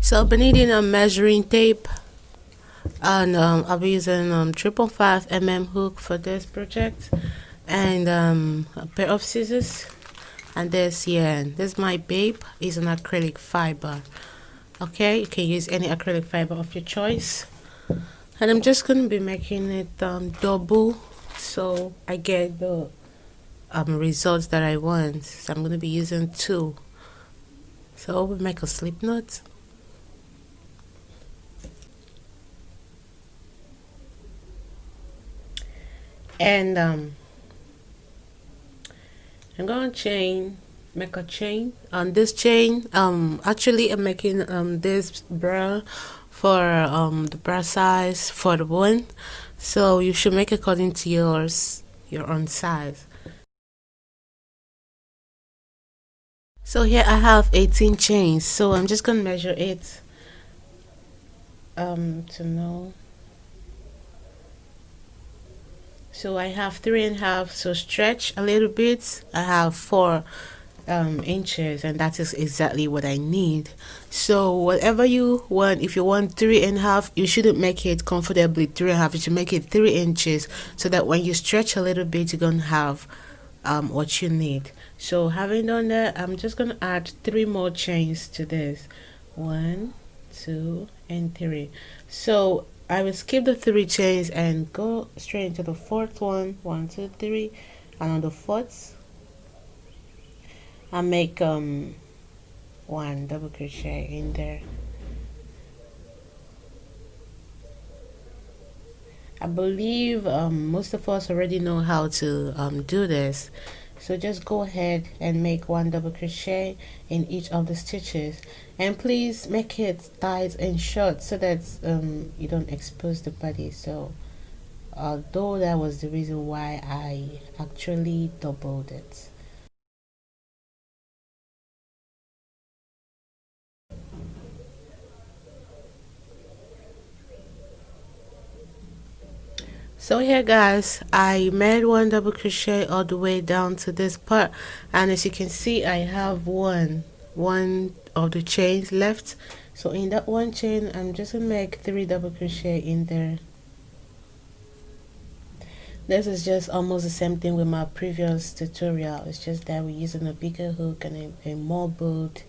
So I'll be needing a measuring tape, and I'll be using 3.5 mm hook for this project, and a pair of scissors, and this is my babe. Is an acrylic fiber. Okay, you can use any acrylic fiber of your choice, and I'm just going to be making it double so I get the results that I want. So I'm going to be using 2. So we'll make a slip knot. And I'm going to make a chain on this chain. Actually I'm making this bra for the bra size for the one, so you should make according to your own size. So here I have 18 chains, so I'm just gonna measure it to know. So I have 3.5, so stretch a little bit. I have 4 inches, and that is exactly what I need. So whatever you want, if you want 3.5, you shouldn't make it comfortably 3.5. You should make it 3 inches, so that when you stretch a little bit, you're gonna have what you need. So having done that, I'm just gonna add 3 more chains to this. 1, 2, and 3. So I will skip the 3 chains and go straight into the 4th one. 1, 2, 3, and on the 4th I make 1 double crochet in there. I believe most of us already know how to do this, so just go ahead and make 1 double crochet in each of the stitches, and please make it tight and short so that you don't expose the body. So although that was the reason why I actually doubled it. So here guys, I made 1 double crochet all the way down to this part, and as you can see I have one of the chains left. So in that one chain I'm just gonna make 3 double crochet in there. This is just almost the same thing with my previous tutorial. It's just that we're using a bigger hook and a more bold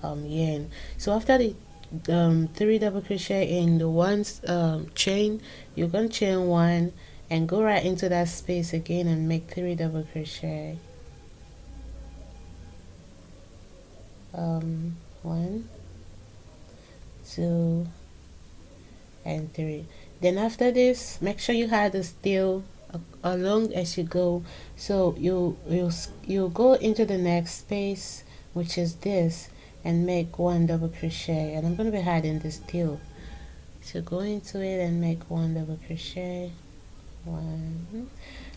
yarn. So after the 3 double crochet in the one chain, you're going to chain 1 and go right into that space again and make 3 double crochet. 1, 2, and 3. Then after this, make sure you have the steel along as you go. So you go into the next space, which is this, and make 1 double crochet, and I'm going to be hiding this steel. So go into it and make 1 double crochet. 1.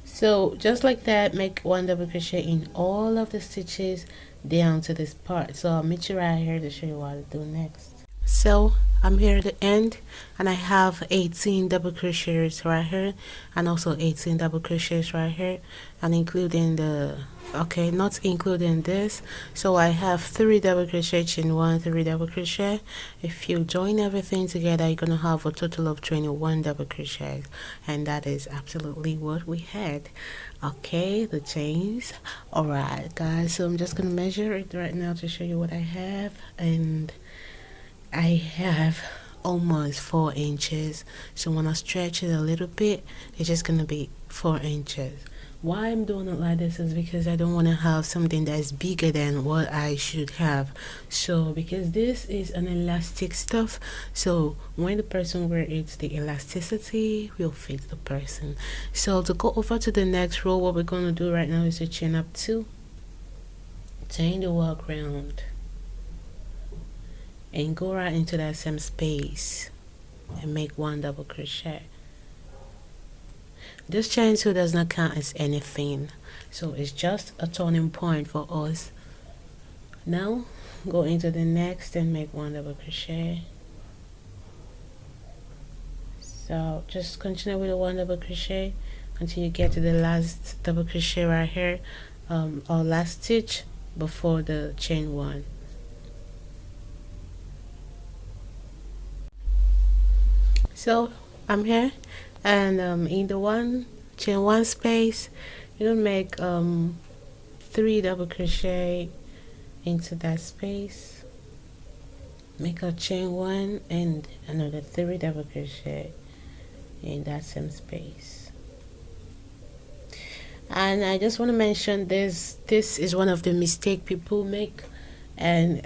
So just like that, make 1 double crochet in all of the stitches down to this part. So I'll meet you right here to show you what to do next. So I'm here at the end, and I have 18 double crochets right here, and also 18 double crochets right here, and including the not including this. So I have 3 double crochet chain 1, 3 double crochet. If you join everything together, you're gonna have a total of 21 double crochets, and that is absolutely what we had. Okay, the chains. Alright guys, so I'm just gonna measure it right now to show you what I have, and I have almost 4 inches. So when I stretch it a little bit, it's just gonna be 4 inches. Why I'm doing it like this is because I don't want to have something that is bigger than what I should have. So because this is an elastic stuff, so when the person wears it, the elasticity will fit the person. So to go over to the next row, what we're going to do right now is to chain up 2, chain the work round, and go right into that same space and make 1 double crochet. This chain 2 does not count as anything, so it's just a turning point for us. Now go into the next and make 1 double crochet. So just continue with the 1 double crochet until you get to the last double crochet right here, or last stitch before the chain 1. So I'm here, and in the one chain one space, you'll make 3 double crochet into that space. Make a chain one and another 3 double crochet in that same space. And I just want to mention this is one of the mistake people make, and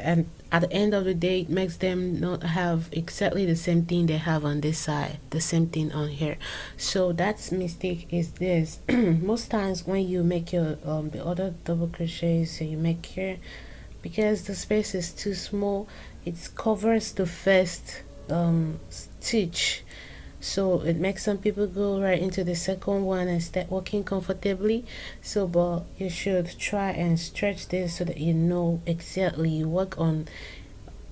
at the end of the day it makes them not have exactly the same thing they have on this side, the same thing on here. So that's mistake is this. Most times when you make your the other double crochets that you make here, because the space is too small, it covers the first stitch, so it makes some people go right into the second one and start working comfortably. So but you should try and stretch this so that you know exactly, you work on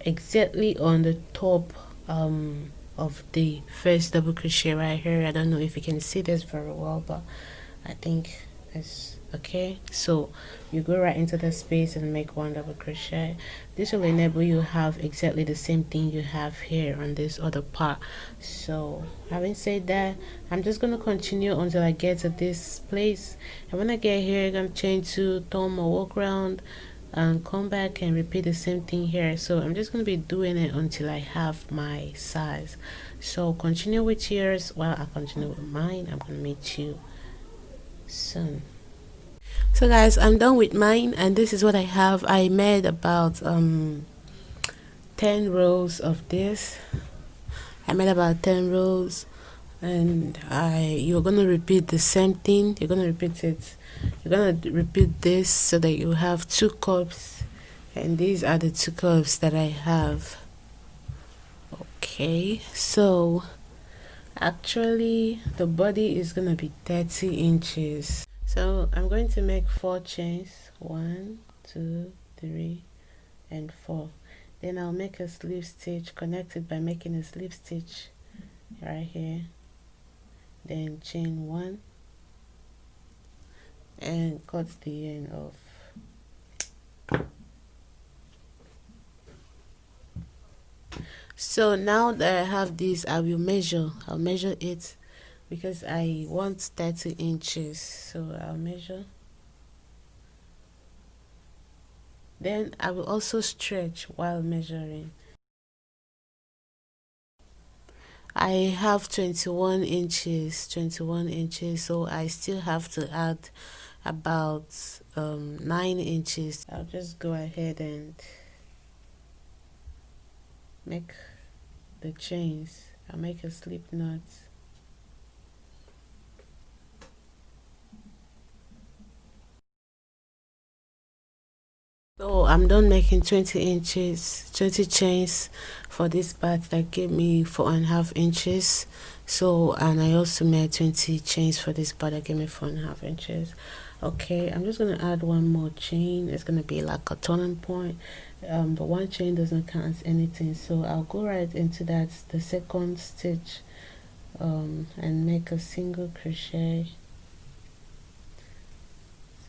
exactly on the top of the first double crochet right here. I don't know if you can see this very well, but I think it's okay. So you go right into the space and make 1 double crochet. This will enable you have exactly the same thing you have here on this other part. So having said that, I'm just gonna continue until I get to this place, and when I get here I'm gonna change to thumb or walk around and come back and repeat the same thing here. So I'm just going to be doing it until I have my size. So continue with yours while I continue with mine. I'm going to meet you soon. So guys, I'm done with mine, and this is what I have. I made about 10 rows of this. I made about 10 rows, and you're gonna repeat the same thing. You're gonna repeat this so that you have 2 cups, and these are the 2 cups that I have. Okay, so actually the body is gonna be 30 inches. So I'm going to make 4 chains, 1, 2, 3, and 4. Then I'll make a slip stitch, connected by making a slip stitch right here. Then chain 1 and cut the end off. So now that I have this, I'll measure it, because I want 30 inches. So I'll measure. Then I will also stretch while measuring. I have 21 inches, so I still have to add about 9 inches. I'll just go ahead and make the chains. I'll make a slip knot. So I'm done making 20 chains for this part. That gave me 4.5 inches. So, and I also made 20 chains for this part that gave me 4.5 inches. Okay, I'm just gonna add one more chain. It's gonna be like a turning point. But one chain doesn't count as anything, so I'll go right into that, the second stitch, and make a single crochet.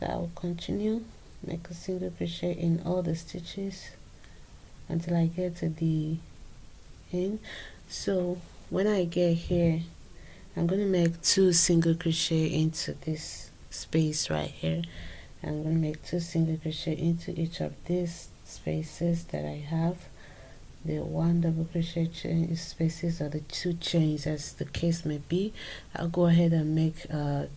So I'll continue, make a single crochet in all the stitches until I get to the end. So when I get here, I'm going to make 2 single crochet into this space right here. I'm going to make 2 single crochet into each of these spaces that I have, the 1 double crochet chain spaces or the 2 chains as the case may be. I'll go ahead and make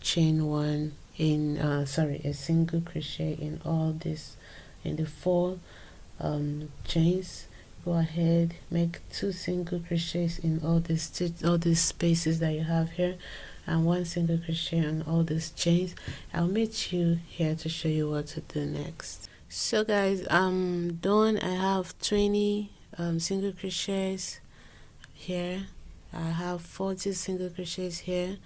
chain 1 in a single crochet in all this, in the 4 chains. Go ahead, make 2 single crochets in all these spaces that you have here, and 1 single crochet on all these chains. I'll meet you here to show you what to do next. So guys, I'm done. I have 20 single crochets here. I have 40 single crochets here,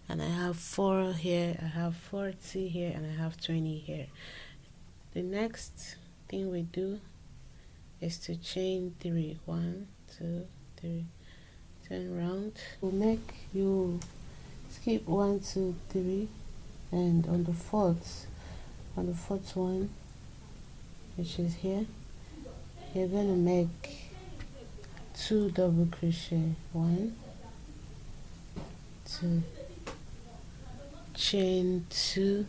and I have 4 here. I have 40 here, and I have 20 here. The next thing we do is to chain 3. 1, 2, 3, turn round. You skip 1, 2, 3, and on the fourth one, which is here, you're gonna make 2 double crochet. 1, 2, chain 2.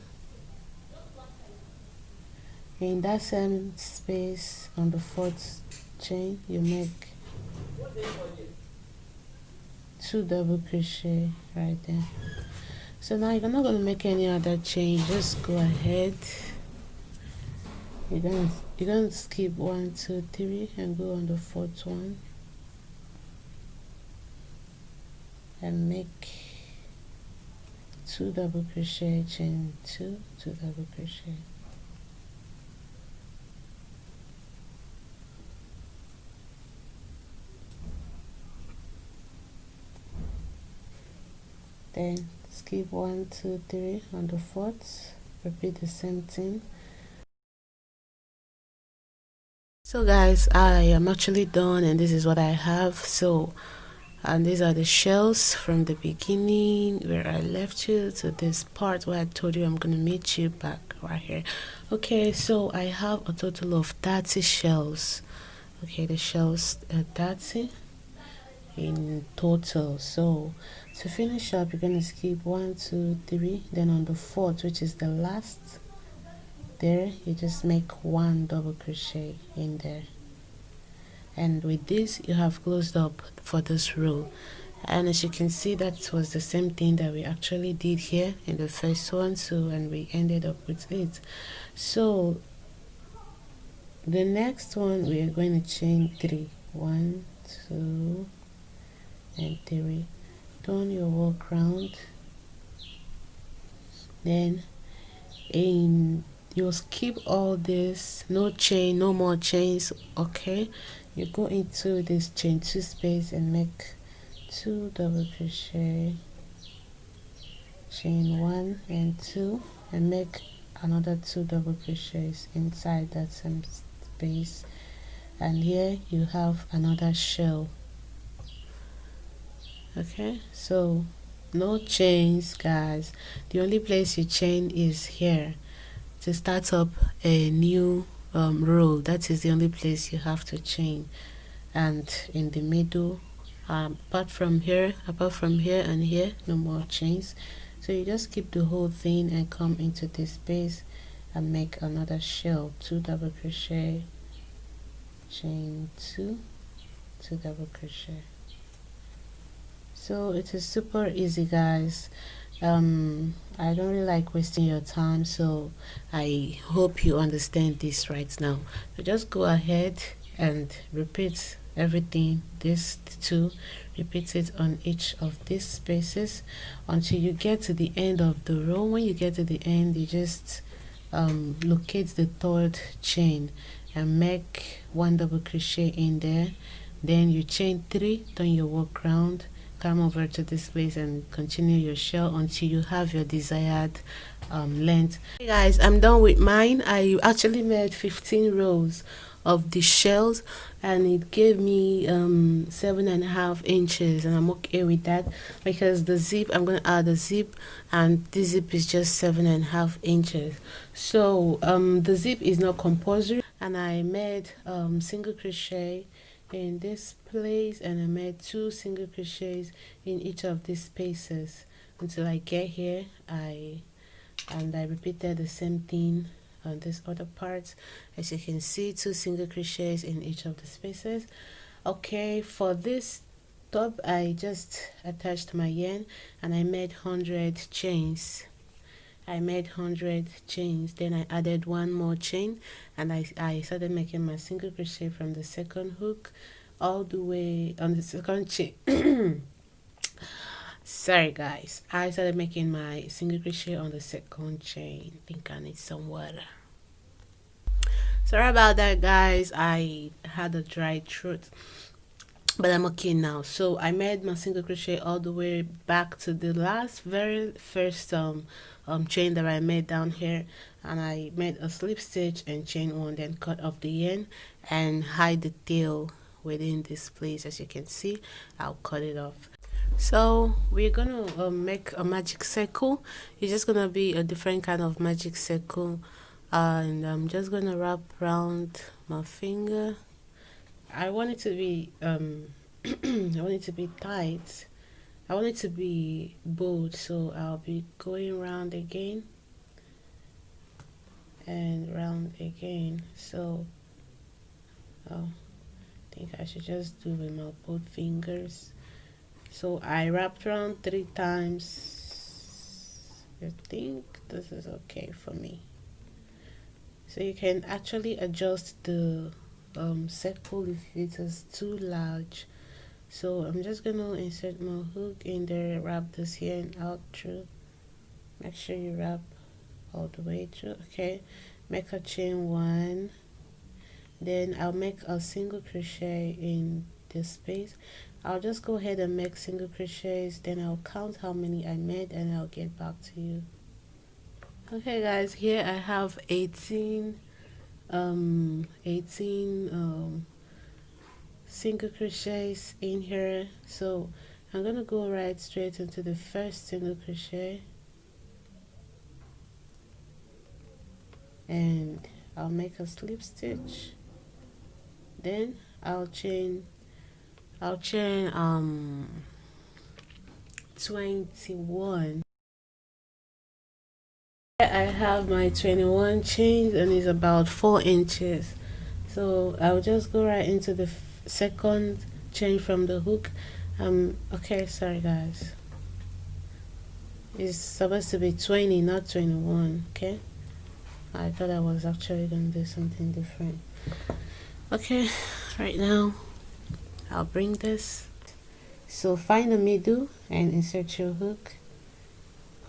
In that same space on the 4th chain, you make 2 double crochet right there. So now you're not going to make any other chain, just go ahead. You're gonna skip 1, 2, 3 and go on the 4th one and make 2 double crochet, chain 2, 2 double crochet. Then skip 1, 2, 3 on the 4th, repeat the same thing. So guys, I am actually done and this is what I have. So and these are the shells from the beginning where I left you to this part where I told you I'm gonna meet you back right here. Okay, so I have a total of 30 shells. Okay, the shells are 30 in total. So to finish up, you're gonna skip 1, 2, 3, then on the 4th, which is the last, there you just make 1 double crochet in there, and with this you have closed up for this row. And as you can see, that was the same thing that we actually did here in the first one, so and we ended up with it. So the next one we are going to chain 3, 1, 2 and 3, turn your work round, then you'll skip all this, no chain, no more chains. Okay, you go into this chain 2 space and make 2 double crochet, chain 1 and 2 and make another 2 double crochets inside that same space, and here you have another shell. Okay, so no chains guys, the only place you chain is here to start up a new row. That is the only place you have to chain, and in the middle, apart from here and here, no more chains. So you just keep the whole thing and come into this space and make another shell, 2 double crochet, chain 2, 2 double crochet. So it is super easy guys. I don't really like wasting your time, so I hope you understand this right now. So just go ahead and repeat everything, this 2, repeat it on each of these spaces until you get to the end of the row. When you get to the end, you just locate the 3rd chain and make 1 double crochet in there, then you chain 3, turn your work round, come over to this place and continue your shell until you have your desired length. Hey guys, I'm done with mine. I actually made 15 rows of the shells and it gave me 7.5 inches, and I'm okay with that because the zip, I'm gonna add a zip, and this zip is just 7.5 inches. So the zip is not compulsory, and I made single crochet in this place, and I made 2 single crochets in each of these spaces until I get here. I repeated the same thing on this other part. As you can see, 2 single crochets in each of the spaces. Okay, for this top I just attached my yarn and I made 100 chains. I made 100 chains, then I added 1 more chain, and I started making my single crochet from the 2nd hook all the way on the 2nd chain. Sorry guys, I started making my single crochet on the 2nd chain. I think I need some water. Sorry about that guys, I had a dry throat, but I'm okay now. So I made my single crochet all the way back to the very first chain that I made down here, and I made a slip stitch and chain 1, then cut off the yarn and hide the tail within this place. As you can see, I'll cut it off. So we're gonna make a magic circle. It's just gonna be a different kind of magic circle, and I'm just gonna wrap around my finger. I want it to be I want it to be tight, I want it to be bold, so I'll be going round again and round again. So I think I should just do with my both fingers. So I wrapped around 3 times. I think this is okay for me. So you can actually adjust the circle if it is too large. So I'm just gonna insert my hook in there, wrap this here and out through. Make sure you wrap all the way through. Okay, make a chain 1, then I'll make a single crochet in this space. I'll just go ahead and make single crochets, then I'll count how many I made and I'll get back to you. Okay guys, here I have 18 single crochets in here. So I'm gonna go right straight into the first single crochet and I'll make a slip stitch, then I'll chain 21. I have my 21 chains and it's about 4 inches. So I'll just go right into the second chain from the hook. Okay, sorry guys, it's supposed to be 20, not 21. Okay, I thought I was actually gonna do something different. Okay, right now I'll bring this. So find the middle and insert your hook,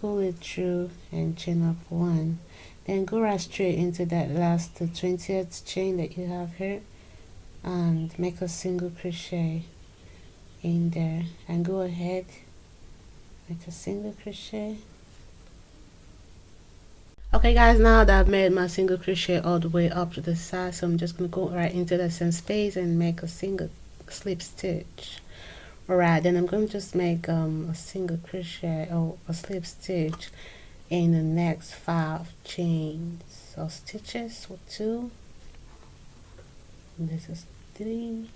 pull it through and chain up 1, then go right straight into that last, the 20th chain that you have here, and make a single crochet in there and go ahead, make a single crochet. Okay guys, now that I've made my single crochet all the way up to the side, so I'm just gonna go right into the same space and make a single slip stitch. Alright, then I'm going to just make a single crochet or a slip stitch in the next 5 chains or stitches. So 2, and this is 3,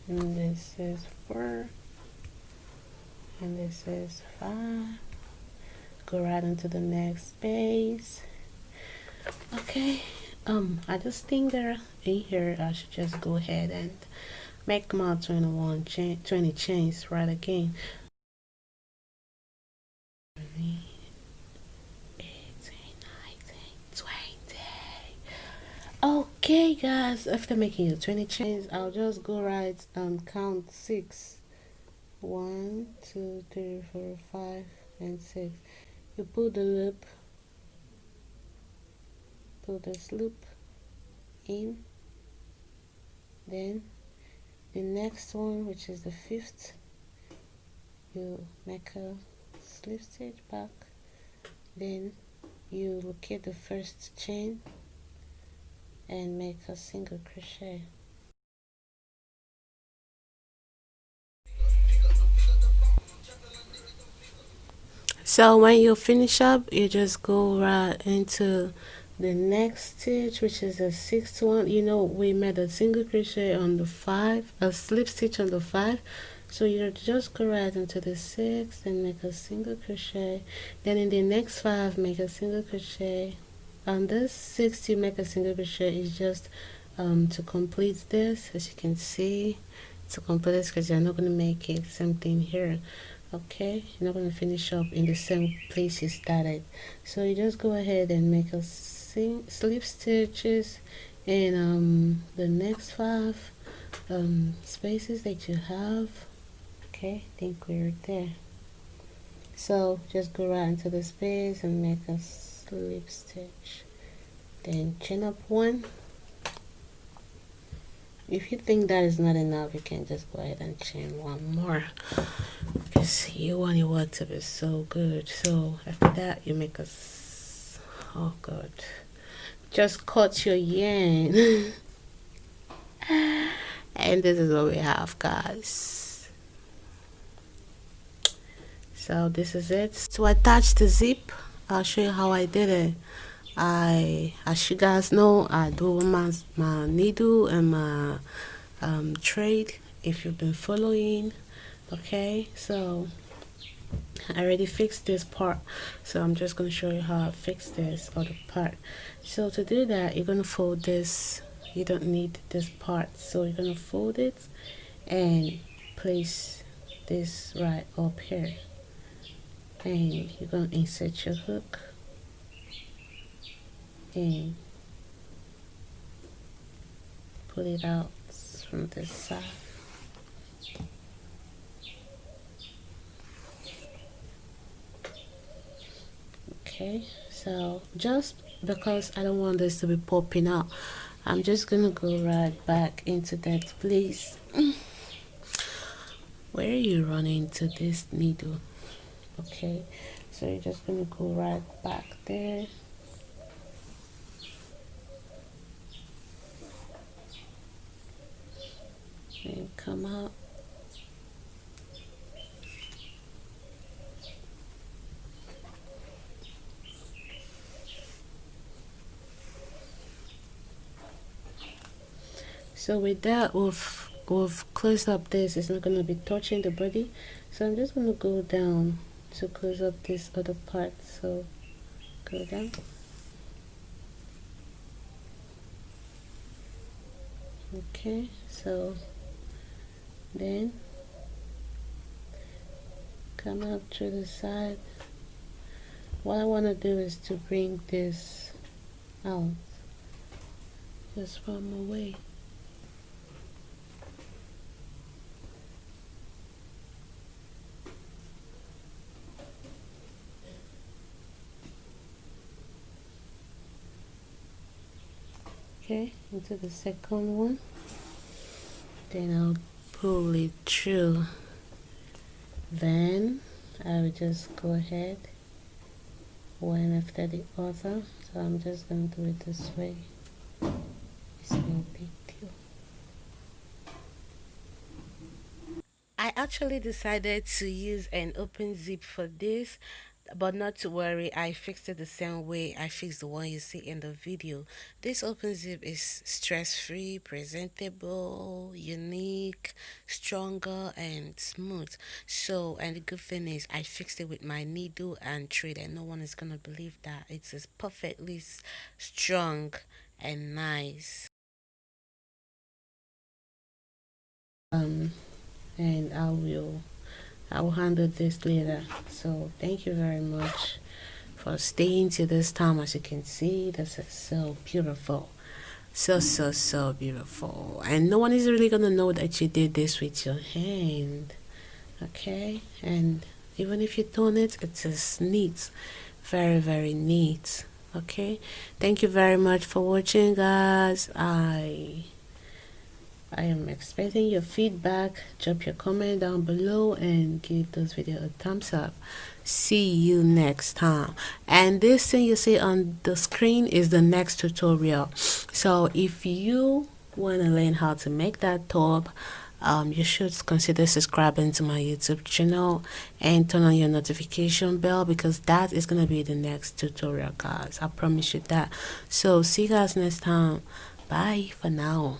and this is 4, and this is 5. Go right into the next space. Okay, I just think they're in here. I should just go ahead and make my 20 chains right again. 18, 19, 20. Okay guys, after making your 20 chains, I'll just go right and count 6. 1, 2, 3, 4, 5, and 6. You pull the loop, pull this loop in, then the next one, which is the 5th, you make a slip stitch back, then you locate the first chain and make a single crochet. So when you finish up, you just go right into the next stitch, which is the 6th one. You know, we made a single crochet on the 5, a slip stitch on the 5, so you just go right into the 6th and make a single crochet, then in the next 5 make a single crochet. On this 6th you make a single crochet. Is just to complete this, as you can see, to complete this, because you're not going to make it same thing here. Okay, you're not going to finish up in the same place you started, so you just go ahead and make a slip stitches in the next 5 spaces that you have. Okay, I think we're there. So just go right into the space and make a slip stitch, then chain up 1. If you think that is not enough, you can just go ahead and chain 1 more, because you want your work to be so good. So after that you make a oh god, just cut your yarn and this is what we have, guys. So this is it. To attach the zip, I'll show you how I did it. As you guys know, I do my needle and my thread if you've been following. Okay, so I already fixed this part, so I'm just going to show you how I fixed this other part. So to do that, you're going to fold this. You don't need this part, so you're going to fold it and place this right up here, and you're going to insert your hook and pull it out from this side. Okay, so just because I don't want this to be popping out, I'm just gonna go right back into that place. Where are you running to this needle? Okay, so you're just gonna go right back there. And come out. So with that, we've closed up this. It's not going to be touching the body, so I'm just going to go down to close up this other part. So go down. Okay, so then come up to the side. What I want to do is to bring this out just from away. Okay, into the second one, then I'll pull it through. Then I will just go ahead one after the other. So I'm just going to do it this way. It's no big deal. I actually decided to use an open zip for this, but not to worry, I fixed it the same way I fixed the one you see in the video. This open zip is stress-free, presentable, unique, stronger, and smooth. So, and the good thing is I fixed it with my needle and thread, and no one is gonna believe that. It's perfectly strong and nice. And I will handle this later. So thank you very much for staying to this time. As you can see, this is so beautiful. So beautiful. And no one is really gonna know that you did this with your hand. Okay? And even if you don't it, it's just neat. Very neat. Okay? Thank you very much for watching, guys. I am expecting your feedback. Drop your comment down below and give this video a thumbs up. See you next time. And this thing you see on the screen is the next tutorial. So if you want to learn how to make that top, you should consider subscribing to my YouTube channel and turn on your notification bell, because that is going to be the next tutorial, guys. I promise you that. So see you guys next time. Bye for now.